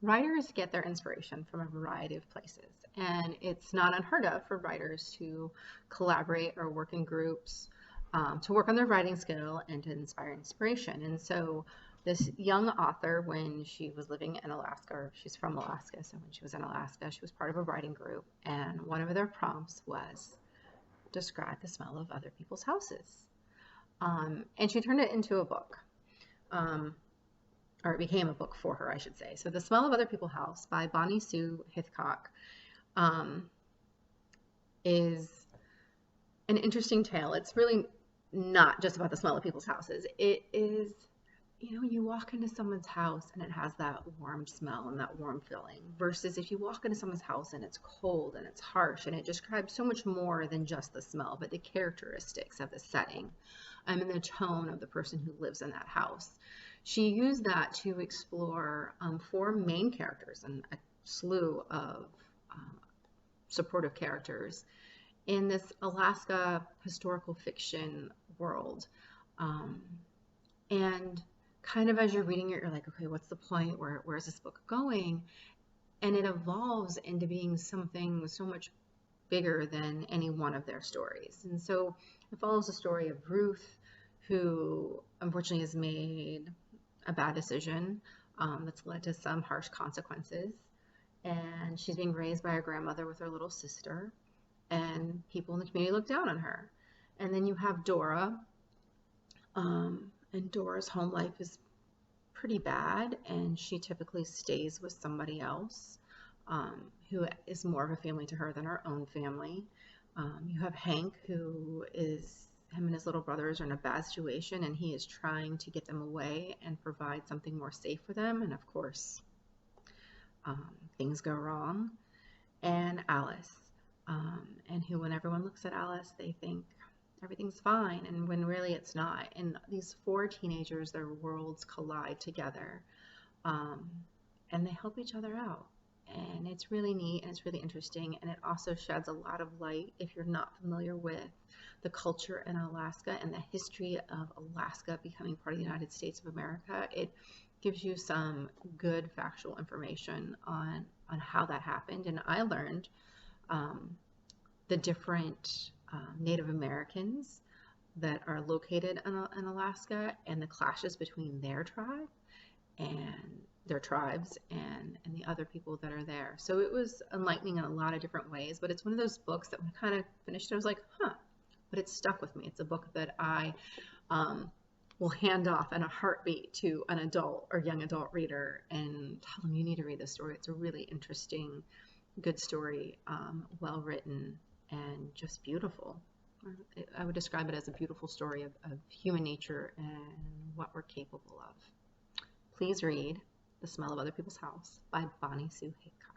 Writers get their inspiration from a variety of places, and it's not unheard of for writers to collaborate or work in groups to work on their writing skill and to inspire inspiration. And so, this young author, when she was living in Alaska, or she's from Alaska, so when she was in Alaska, she was part of a writing group, and one of their prompts was describe the smell of other people's houses. And she turned it into a book. Um, or it became a book for her, I should say. So, The Smell of Other People's House by Bonnie Sue Hithcock um, is an interesting tale. It's really not just about the smell of people's houses. It is, you walk into someone's house and it has that warm smell and that warm feeling, versus if you walk into someone's house and it's cold and it's harsh, and it describes so much more than just the smell, but the characteristics of the setting and the tone of the person who lives in that house. She used that to explore four main characters and a slew of um, supportive characters in this Alaska historical fiction world. Um, and kind of as you're reading it, you're like, okay, what's the point? Where's this book going? And it evolves into being something so much bigger than any one of their stories. And so it follows the story of Ruth, who unfortunately has made a bad decision that's led to some harsh consequences. And she's being raised by her grandmother with her little sister, and people in the community look down on her. And then you have Dora, and Dora's home life is pretty bad, and she typically stays with somebody else who is more of a family to her than her own family. You have Hank, who is, him and his little brothers are in a bad situation, and he is trying to get them away and provide something more safe for them. And of course, things go wrong. And Alice, and who, when everyone looks at Alice, they think everything's fine, and when really it's not. And these four teenagers, their worlds collide together, and they help each other out. And it's really neat and it's really interesting, and it also sheds a lot of light if you're not familiar with the culture in Alaska and the history of Alaska becoming part of the United States of America. It gives you some good factual information on how that happened. And I learned the different Native Americans that are located in Alaska, and the clashes between their tribe and their tribes and the other people that are there. So it was enlightening in a lot of different ways, but it's one of those books that when I kind of finished it, I was like, huh, but it stuck with me. It's a book that I will hand off in a heartbeat to an adult or young adult reader and tell them, you need to read this story. It's a really interesting, good story, well written, and just beautiful. I would describe it as a beautiful story of human nature and what we're capable of. Please read The Smell of Other People's House by Bonnie Sue Hicks.